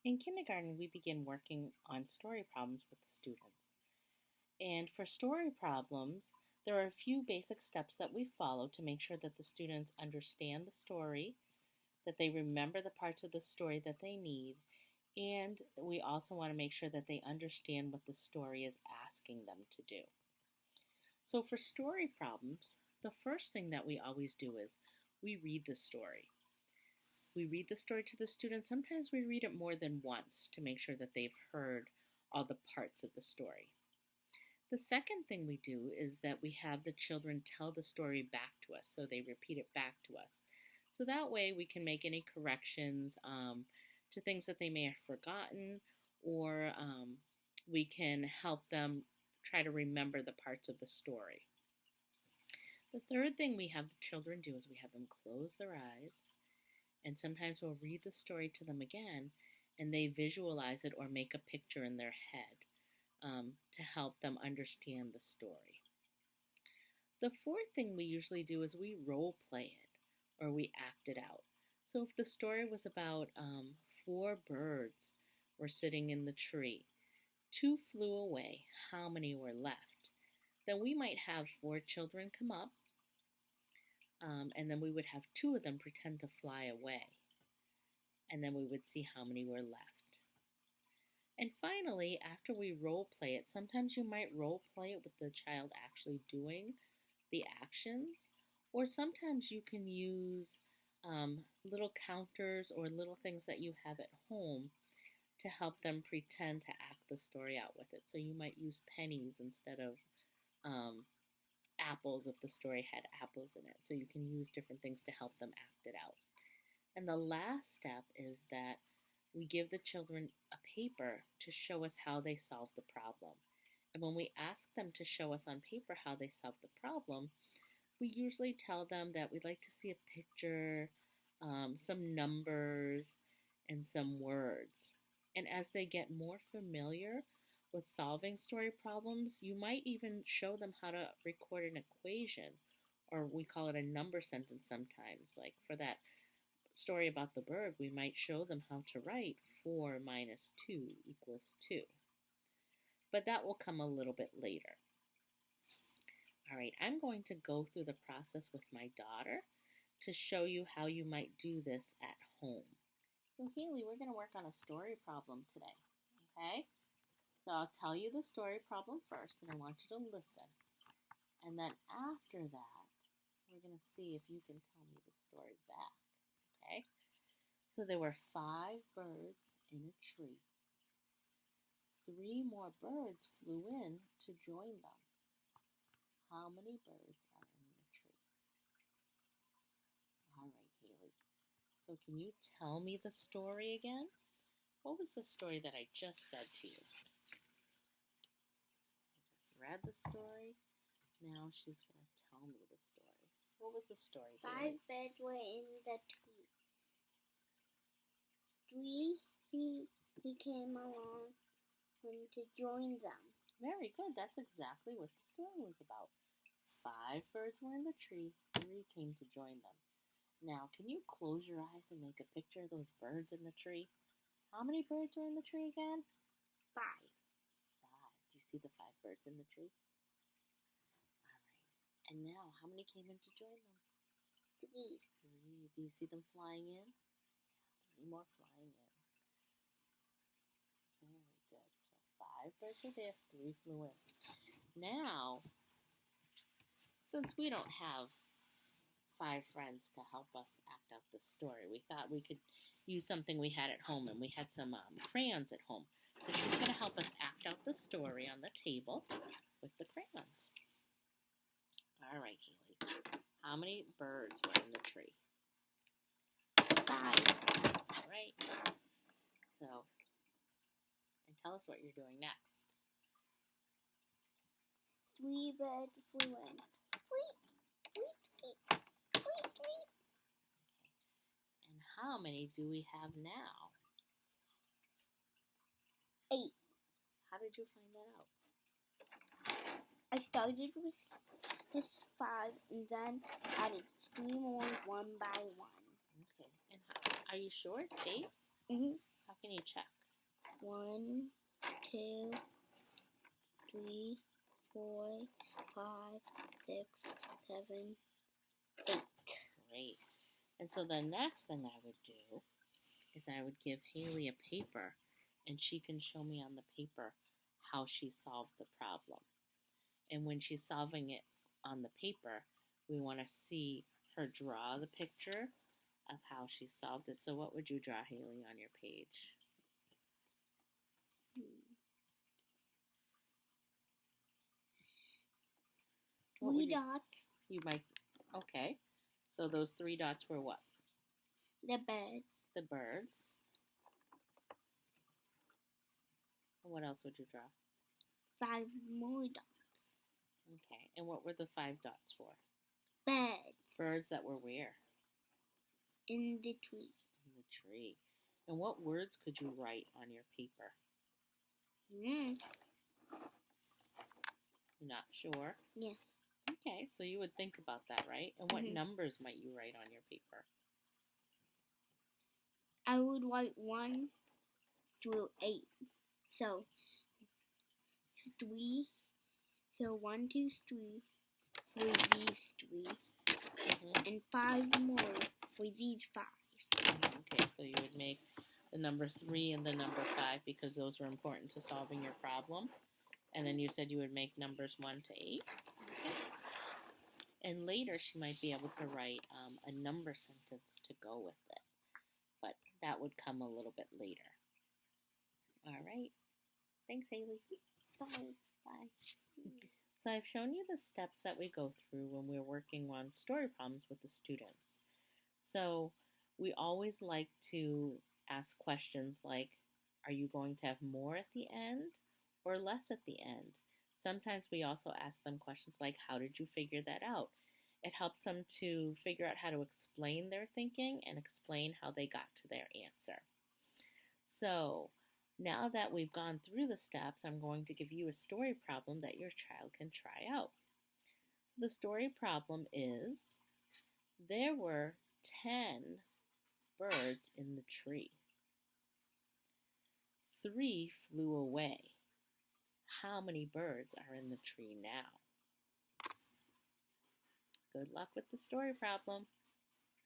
In kindergarten, we begin working on story problems with the students. And for story problems, there are a few basic steps that we follow to make sure that the students understand the story, that they remember the parts of the story that they need, and we also want to make sure that they understand what the story is asking them to do. So for story problems, the first thing that we always do is we read the story. We read the story to the students. Sometimes we read it more than once to make sure that they've heard all the parts of the story. The second thing we do is that we have the children tell the story back to us, so they repeat it back to us. So that way we can make any corrections to things that they may have forgotten, or we can help them try to remember the parts of the story. The third thing we have the children do is we have them close their eyes, and sometimes we'll read the story to them again, and they visualize it or make a picture in their head to help them understand the story. The fourth thing we usually do is we role play it or we act it out. So if the story was about 4 birds were sitting in the tree, 2 flew away, how many were left? Then we might have 4 children come up, and then we would have 2 of them pretend to fly away. And then we would see how many were left. And finally, after we role play it, sometimes you might role play it with the child actually doing the actions, or sometimes you can use little counters or little things that you have at home to help them pretend to act the story out with it. So you might use pennies instead of apples if the story had apples in it. So you can use different things to help them act it out. And the last step is that we give the children a paper to show us how they solve the problem. And when we ask them to show us on paper how they solve the problem, we usually tell them that we'd like to see a picture, some numbers, and some words. And as they get more familiar with solving story problems, you might even show them how to record an equation, or we call it a number sentence sometimes. Like for that story about the bird, we might show them how to write 4 minus 2 equals 2. But that will come a little bit later. All right, I'm going to go through the process with my daughter to show you how you might do this at home. So Haley, we're going to work on a story problem today, okay? So I'll tell you the story problem first, and I want you to listen. And then after that, we're going to see if you can tell me the story back, okay? So there were 5 birds in a tree. 3 more birds flew in to join them. How many birds are in the tree? All right, Haley. So can you tell me the story again? What was the story that I just said to you? I just read the story. Now she's going to tell me the story. What was the story, Haley? 5 birds were in the tree. 3 he came along to join them. Very good. That's exactly what the story was about. 5 birds were in the tree. 3 came to join them. Now, can you close your eyes and make a picture of those birds in the tree? How many birds were in the tree again? 5. 5. Do you see the 5 birds in the tree? All right. And now, how many came in to join them? 3. 3. Do you see them flying in? 3 more flying in. Very good. So 5 birds were there, 3 flew in. Now, since we don't have 5 friends to help us act out the story, we thought we could use something we had at home, and we had some crayons at home. So she's going to help us act out the story on the table with the crayons. All right, Haley. How many birds were in the tree? 5. All right. So, and tell us what you're doing next. 3 birds flew in. Tweet, tweet, tweet, tweet, tweet. And how many do we have now? 8. How did you find that out? I started with this 5 and then added 3 more one by one. Okay. And are you sure it's 8? Mm-hmm. How Can you check? 1, 2, 3, 4, 5, 6, 7, 8. Great. And so the next thing I would do is I would give Haley a paper, and she can show me on the paper how she solved the problem. And when she's solving it on the paper, we want to see her draw the picture of how she solved it. So what would you draw, Haley, on your page? Three dots. You might, okay. So those 3 dots were what? The bed. The birds. And what else would you draw? 5 more dots. Okay. And what were the 5 dots for? Bed. Birds that were where? In the tree. In the tree. And what words could you write on your paper? Mm. You're not sure? Yeah. Okay, so you would think about that, right? And what Mhm. numbers might you write on your paper? I would write 1 through 8. So 3. So 1, 2, 3 for these 3, and 5 more for these 5. Okay, so you would make the number 3 and the number 5 because those were important to solving your problem. And then you said you would make numbers 1 to 8. Okay. And later she might be able to write a number sentence to go with it. But that would come a little bit later. All right. Thanks, Haley. Bye. Bye. So I've shown you the steps that we go through when we're working on story problems with the students. So we always like to ask questions like, are you going to have more at the end or less at the end? Sometimes we also ask them questions like, how did you figure that out? It helps them to figure out how to explain their thinking and explain how they got to their answer. So now that we've gone through the steps, I'm going to give you a story problem that your child can try out. So the story problem is, there were 10 birds in the tree. 3 flew away. How many birds are in the tree now? Good luck with the story problem.